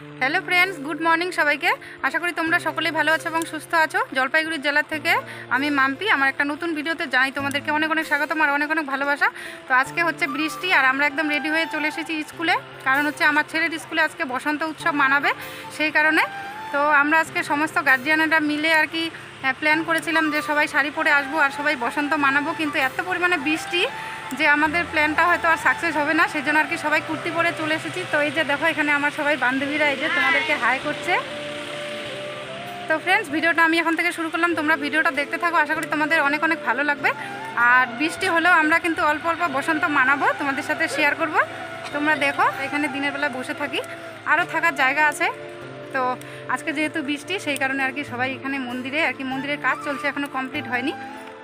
Hello friends, good morning सबाइके। आशा करी तोमरा सकलेई भालो आछो एबं सुस्थ आछो। जलपाईगुड़ी जेला थेके आमी माम्पी आमार एकटा नतून भिडियोते जानाई तोमादेरके अनेक अनेक स्वागतम और अनेक अनेक भालोबासा। तो आजके होच्छे बृष्टि और आमरा एकदम रेडी हये चले एसेछि स्कुले, कारण होच्छे आमार छेलेर स्कुले आजके बसंत उत्सव मानाबे, सेई कारणे। तो आमरा आजके समस्त गार्जियानरा मिले आर कि प्लान करेছিলাম যে সবাই শাড়ি পরে আসবো আর সবাই বসন্ত মানাবো, কিন্তু এত পরিমাণে বৃষ্টি যে আমাদের প্ল্যানটা হয়তো আর সাকসেস হবে না, সেজন্য আর কি সবাই কুর্তি পরে চলে এসেছি। তো এই যে দেখো এখানে আমার সবাই বান্ধবীরা এই যে তোমাদেরকে হাই করছে। তো ফ্রেন্ডস, ভিডিওটা আমি এখন থেকে শুরু করলাম, তোমরা ভিডিওটা দেখতে থাকো, আশা করি তোমাদের অনেক অনেক ভালো লাগবে। আর বৃষ্টি হলেও আমরা কিন্তু অল্প অল্প বসন্ত মানাবো, তোমাদের সাথে শেয়ার করব। তোমরা দেখো এখানে দিনের বেলা বসে থাকি, আরও থাকার জায়গা আছে। তো আজকে যেহেতু বৃষ্টি সেই কারণে আর কি সবাই এখানে মন্দিরে আর কি মন্দিরের কাজ চলছে, এখনও কমপ্লিট হয়নি।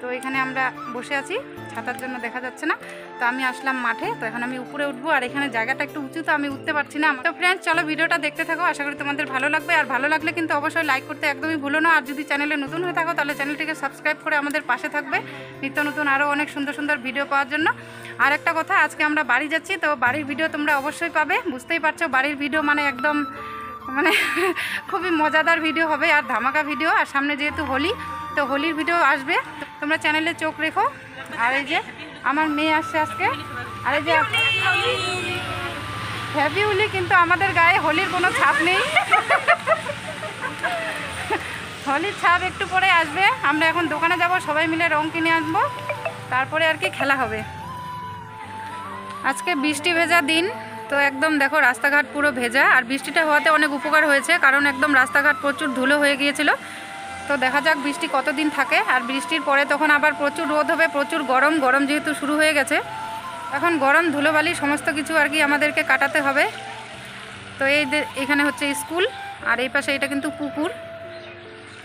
তো এখানে আমরা বসে আছি, ছাতার জন্য দেখা যাচ্ছে না। তো আমি আসলাম মাঠে, তো এখন আমি উপরে উঠবো, আর এখানে জায়গাটা একটু উঁচু, তো আমি উঠতে পারছি না। তো ফ্রেন্ডস চলো ভিডিওটা দেখতে থাকো, আশা করি তোমাদের ভালো লাগবে। আর ভালো লাগলে কিন্তু অবশ্যই লাইক করতে একদমই ভুলো না। আর যদি চ্যানেলে নতুন হয়ে থাকো তাহলে চ্যানেলটিকে সাবস্ক্রাইব করে আমাদের পাশে থাকবে নিত্য নতুন আরও অনেক সুন্দর সুন্দর ভিডিও পাওয়ার জন্য। আর একটা কথা, আজকে আমরা বাড়ি যাচ্ছি, তো বাড়ির ভিডিও তোমরা অবশ্যই পাবে। বুঝতেই পারছো বাড়ির ভিডিও মানে একদম মানে খুবই মজাদার ভিডিও হবে আর ধামাকা ভিডিও। আর সামনে যেহেতু হোলি, তো হোলির ভিডিও আসবে, তোমরা চ্যানেলে চোখ রেখো। আর এই যে আমার মেয়ে আসছে আজকে, আর এই যে হ্যাপি হোলি, কিন্তু আমাদের গায়ে হোলির কোনো ছাপ নেই। হোলির ছাপ একটু পরে আসবে। আমরা এখন দোকানে যাব, সবাই মিলে রং কিনে আনবো, তারপরে আর কি খেলা হবে। আজকে বৃষ্টি ভেজা দিন, তো একদম দেখো রাস্তাঘাট পুরো ভেজা। আর বৃষ্টিটা হওয়াতে অনেক উপকার হয়েছে, কারণ একদম রাস্তাঘাট প্রচুর ধুলো হয়ে গিয়েছিল। তো দেখা যাক বৃষ্টি কতদিন থাকে। আর বৃষ্টির পরে তখন আবার প্রচুর রোদ হবে, প্রচুর গরম। গরম যেহেতু শুরু হয়ে গেছে, এখন গরম ধুলোবালি সমস্ত কিছু আর কি আমাদেরকে কাটাতে হবে। তো এখানে হচ্ছে স্কুল, আর এই পাশে এটা কিন্তু পুকুর,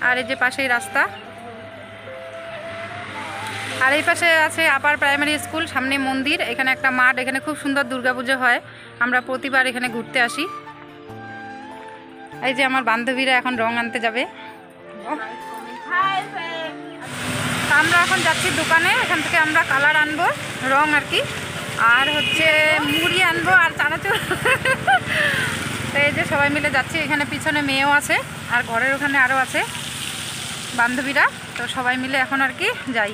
আর এই যে পাশেই রাস্তা, আর এই পাশে আছে আপার প্রাইমারি স্কুল, সামনে মন্দির, এখানে একটা মাঠ, এখানে খুব সুন্দর দুর্গাপুজো হয়, আমরা প্রতিবার এখানে ঘুরতে আসি। এই যে আমার বান্ধবীরা এখন রং আনতে যাবে। আমরা এখন যাচ্ছি দোকানে, এখান থেকে আমরা কালার আনবো, রং আর কি, আর হচ্ছে মুড়ি আনবো আর চানাচুর। তো এই যে সবাই মিলে যাচ্ছি, এখানে পিছনে মেয়েও আছে, আর ঘরের ওখানে আরও আছে বান্ধবীরা। তো সবাই মিলে এখন আর কি যাই।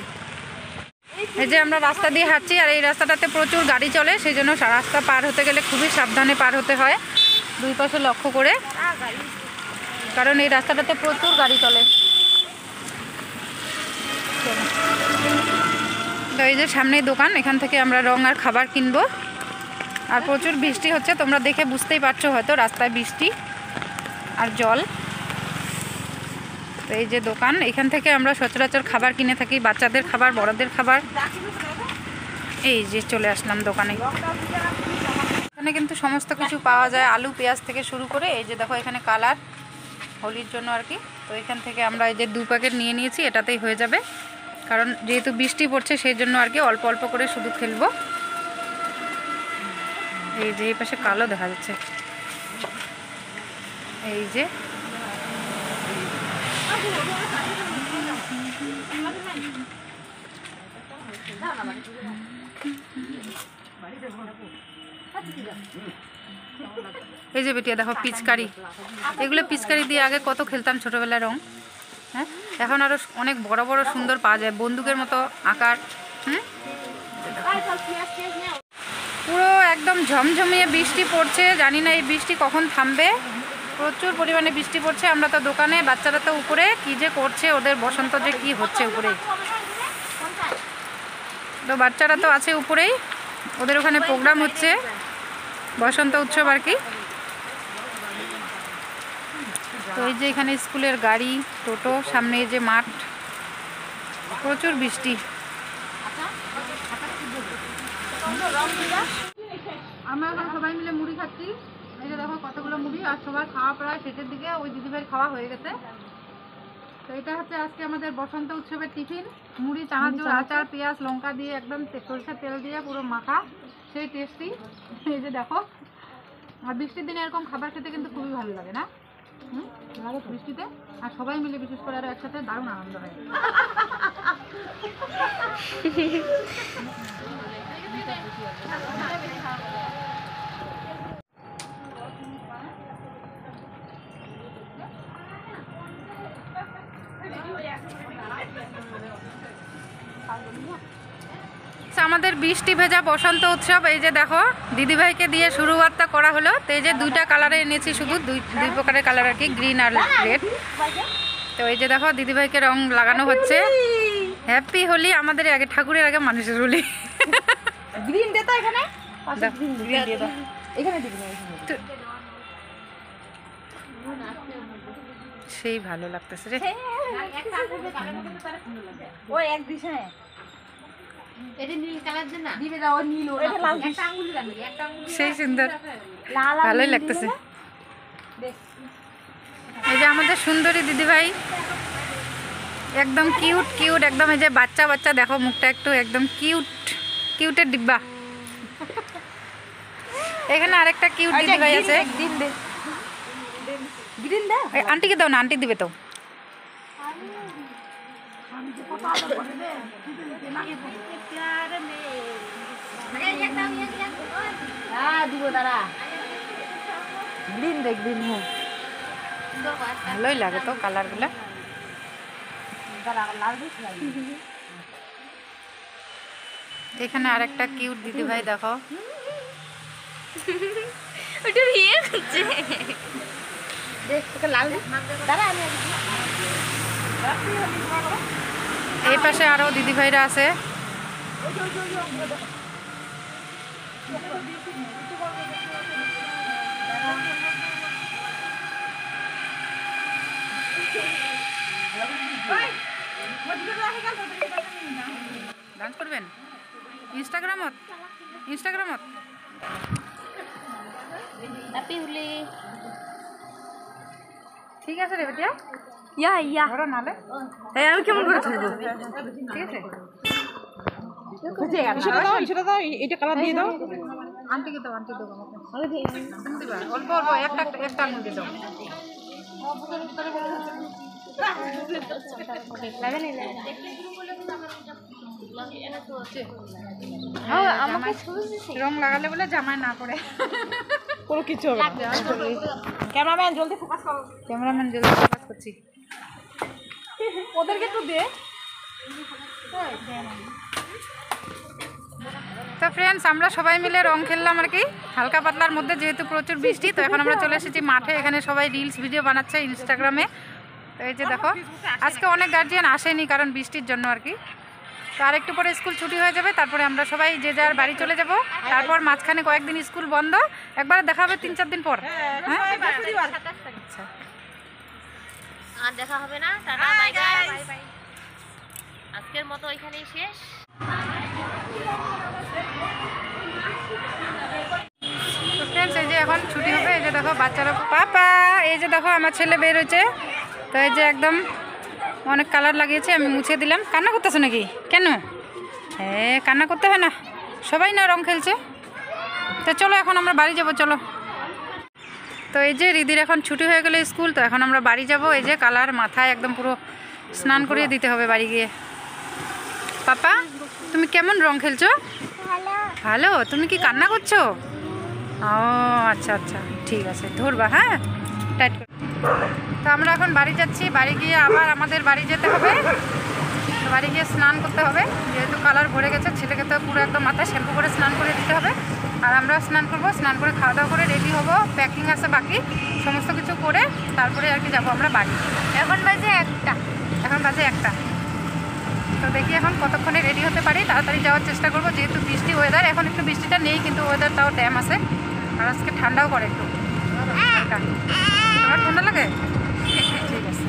এই যে আমরা রাস্তা দিয়ে হাঁটছি, আর এই রাস্তাটাতে প্রচুর গাড়ি চলে, সেই জন্য রাস্তা পার হতে গেলে খুবই সাবধানে পার হতে হয়, দুই পাশে লক্ষ্য করে, কারণ এই রাস্তাটাতে প্রচুর গাড়ি চলে। তো এই যে সামনেই দোকান, এখান থেকে আমরা রং আর খাবার কিনবো। আর প্রচুর বৃষ্টি হচ্ছে, তোমরা দেখে বুঝতেই পারছো হয়তো রাস্তায় বৃষ্টি আর জল। তো এই যে দোকান, এখান থেকে আমরা সচরাচর খাবার কিনে থাকি, বাচ্চাদের খাবার, বড়দের খাবার। এই যে চলে আসলাম দোকানে, এখানে কিন্তু সমস্ত কিছু পাওয়া যায়, আলু পেঁয়াজ থেকে শুরু করে। এই যে দেখো এখানে কালার হোলির জন্য আর কি। তো এখান থেকে আমরা এই যে 2 প্যাকেট নিয়ে নিয়েছি, এটাতেই হয়ে যাবে, কারণ যেহেতু বৃষ্টি পড়ছে সেই জন্য আর কি অল্প অল্প করে শুধু খেলবো। এই যে এই পাশে কালো দেখা যাচ্ছে, এই যে এই যে বেটিয়া দেখো পিচকারি, এগুলো পিচকারি দিয়ে আগে কত খেলতাম ছোটোবেলায় রং। হ্যাঁ, এখন আরও অনেক বড় বড় সুন্দর পাওয়া যায়, বন্দুকের মতো আকার। পুরো একদম ঝমঝমিয়ে বৃষ্টি পড়ছে, জানি না এই বৃষ্টি কখন থামবে। প্রচুর পরিমাণে বৃষ্টি পড়ছে। আমরা তো দোকানে, বাচ্চারা তো উপরে কি যে করছে, ওদের বসন্ত যে কি হচ্ছে উপরে। তো বাচ্চারা তো আছে উপরেই, ওদের ওখানে প্রোগ্রাম হচ্ছে, বসন্ত উৎসব আর কি। তো এই যে এখানে স্কুলের গাড়ি, টোটো, সামনে এই যে মাঠ, প্রচুর বৃষ্টি। আমরা এখন সবাই মিলে মুড়ি খাচ্ছি, এই যে দেখো কতগুলো মুড়ি, আর সবার খাওয়া প্রায় শেষের দিকে, ওই দিদিভাইয়ের খাওয়া হয়ে গেছে। তো এটা হচ্ছে আজকে আমাদের বসন্ত উৎসবের টিফিন, মুড়ি, চানাচুর, আচার, পেঁয়াজ, লঙ্কা দিয়ে একদম সরষের তেল দিয়ে পুরো মাখা, সেই টেস্টি। এই যে দেখো, আর বৃষ্টির দিনে এরকম খাবার খেতে কিন্তু খুবই ভালো লাগে না বৃষ্টিতে, আর সবাই মিলে বিশেষ করে আরো একসাথে দারুণ আনন্দ হয়। আমাদের বৃষ্টি ভেজা বসন্ত উৎসব, এই যে দেখো দিদিভাইকে দিয়ে শুরুয়াতটা করা হলো। তো এই যে দুইটা কালারে এনেছি, শুধু দুই প্রকারের কালার আর কি, গ্রিন আর রেড। তো এই যে দেখো দিদিভাইকে রং লাগানো হচ্ছে। হ্যাপি হোলি, আমাদের আগে ঠাকুরের আগে মানুষের হোলি। গ্রিন দে তো এখানে, গ্রিন দিয়ে দাও এখানে দিবি না, সেই ভালো লাগতেছে রে। ওই এক দিশ, হ্যাঁ এটা নীল কালার দে না, দিবে দাও নীল, ওটা লাল, একটা আঙ্গুল দাও, একটা আঙ্গুল, সেই সুন্দর, লাল ভালোই লাগতেছে। এই যে আমাদের সুন্দরী দিদিভাই, একদম কিউট কিউট, একদম এই যে বাচ্চা বাচ্চা, দেখো মুখটা একটু একদম কিউট কিউটের ডিব্বা। এখানে আরেকটা কিউট দিদিভাই আছে। গ্রিন দে, গ্রিন দে, আন্টিকে দাও না, আন্টি দিবে তো। হ্যাঁ দিব দাঁড়া, গ্রিন দে, গ্রিন, হ্যাঁ ভালোই লাগে তো কালারগুলো। দাঁড়া লাল দিস না। এখানে আরেকটা কিউট দিদিভাই দেখো, ওটা ইয়ে করছে, দেখ ওকে লাল দে, দাঁড়া আমি এই পাশে আরো দিদিভাইরা আছে। ডান্স করবেন ইনস্টাগ্রামত, ইনস্টাগ্রামত। হ্যাপি হোলি। ঠিক আছে রে বেটিয়া, ইয়া ইয়া ধরো নালে। এই আমি কেমন করে ধরবো? ঠিক আছে, সেটা দাও, সেটা দাও, এটা কালার দিয়ে দাও। আন্টিকে দাও, আন্টি দেবো দিবা, অল্প অল্প একটা একটা আঙুল দিয়ে দাও। আমাকে রং লাগালে বলে জামায় না পড়ে, কোনো কিছু হবে না। ক্যামেরাম্যান জলদি ফোকাস করো, ক্যামেরাম্যান জলদি ফোকাস করছি। ওদেরকে তো দে। তো ফ্রেন্ডস, আমরা সবাই মিলে রং খেললাম আর কি, হালকা পাতলার মধ্যে, যেহেতু প্রচুর বৃষ্টি। তো এখন আমরা চলে এসেছি মাঠে, এখানে সবাই রিলস ভিডিও বানাচ্ছে ইনস্টাগ্রামে। তো এই যে দেখো, আজকে অনেক গার্জিয়ান আসেনি কারণ বৃষ্টির জন্য আর কি। তো আর একটু পরে স্কুল ছুটি হয়ে যাবে, তারপরে আমরা সবাই যে যার বাড়ি চলে যাব। তারপর মাঝখানে কয়েকদিন স্কুল বন্ধ, একবারে দেখা হবে 3-4 দিন পর। হ্যাঁ আচ্ছা, আর দেখা হবে না, টাটা বাই বাই, আজকের মতো এখানেই শেষ। তো ফ্রেন্ডস, এই যে এখন ছুটি হবে, এই যে দেখো বাচ্চারা, পাপা এই যে দেখো আমার ছেলে বের হয়েছে। তো এই যে একদম অনেক কালার লাগিয়েছে, আমি মুছে দিলাম। কান্না করতেছো নাকি? কেন? হ্যাঁ, কান্না করতে হয় না, সবাই না রং খেলছে। তো চলো এখন আমরা বাড়ি যাব, চলো। তো এই যে রিদির এখন ছুটি হয়ে গেলে স্কুল, তো এখন আমরা বাড়ি যাব। এই যে কালার মাথায় একদম পুরো স্নান করিয়ে দিতে হবে বাড়ি গিয়ে। পাপা তুমি কেমন রং খেলছো? ভালো। তুমি কি কান্না করছো? ও আচ্ছা আচ্ছা, ঠিক আছে, ধরবা, হ্যাঁ টাইট করে। তো আমরা এখন বাড়ি যাচ্ছি, বাড়ি গিয়ে আবার আমাদের বাড়ি যেতে হবে। তো বাড়ি গিয়ে স্নান করতে হবে, যেহেতু কালার ভরে গেছে। ছেলেকে তো পুরো একদম মাথায় শ্যাম্পু করে স্নান করে দিতে হবে। আর আমরা স্নান করবো, স্নান করে খাওয়া দাওয়া করে রেডি হবো, প্যাকিং আছে বাকি, সমস্ত কিছু করে তারপরে আর কি যাবো আমরা বাড়ি। এখন বাজে 1টা, এখন বাজে 1টা। তো দেখি এখন কতক্ষণে রেডি হতে পারি, তাড়াতাড়ি যাওয়ার চেষ্টা করবো, যেহেতু বৃষ্টি ওয়েদার। এখন একটু বৃষ্টিটা নেই, কিন্তু ওয়েদার তাও ড্যাম আছে। আর আজকে ঠান্ডাও করে একটু। তোমার ঠান্ডা লাগে? ঠিক আছে।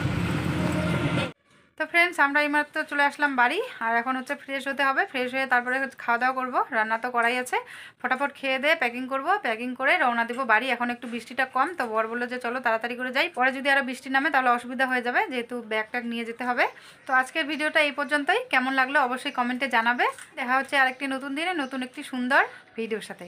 তো ফ্রেন্ডস, আমরা এইমাত্র চলে আসলাম বাড়ি, আর এখন হচ্ছে ফ্রেশ হতে হবে। ফ্রেশ হয়ে তারপরে খাওয়া দাওয়া করবো, রান্না তো করাই আছে। ফটাফট খেয়ে দিয়ে প্যাকিং করবো, প্যাকিং করে রওনা দিব বাড়ি। এখন একটু বৃষ্টিটা কম, তো বর বললো যে চলো তাড়াতাড়ি করে যাই, পরে যদি আরও বৃষ্টি নামে তাহলে অসুবিধা হয়ে যাবে, যেহেতু ব্যাগ ট্যাগ নিয়ে যেতে হবে। তো আজকের ভিডিওটা এই পর্যন্তই। কেমন লাগলো অবশ্যই কমেন্টে জানাবে। দেখা হচ্ছে আরেকটি নতুন দিনে নতুন একটি সুন্দর ভিডিওর সাথে।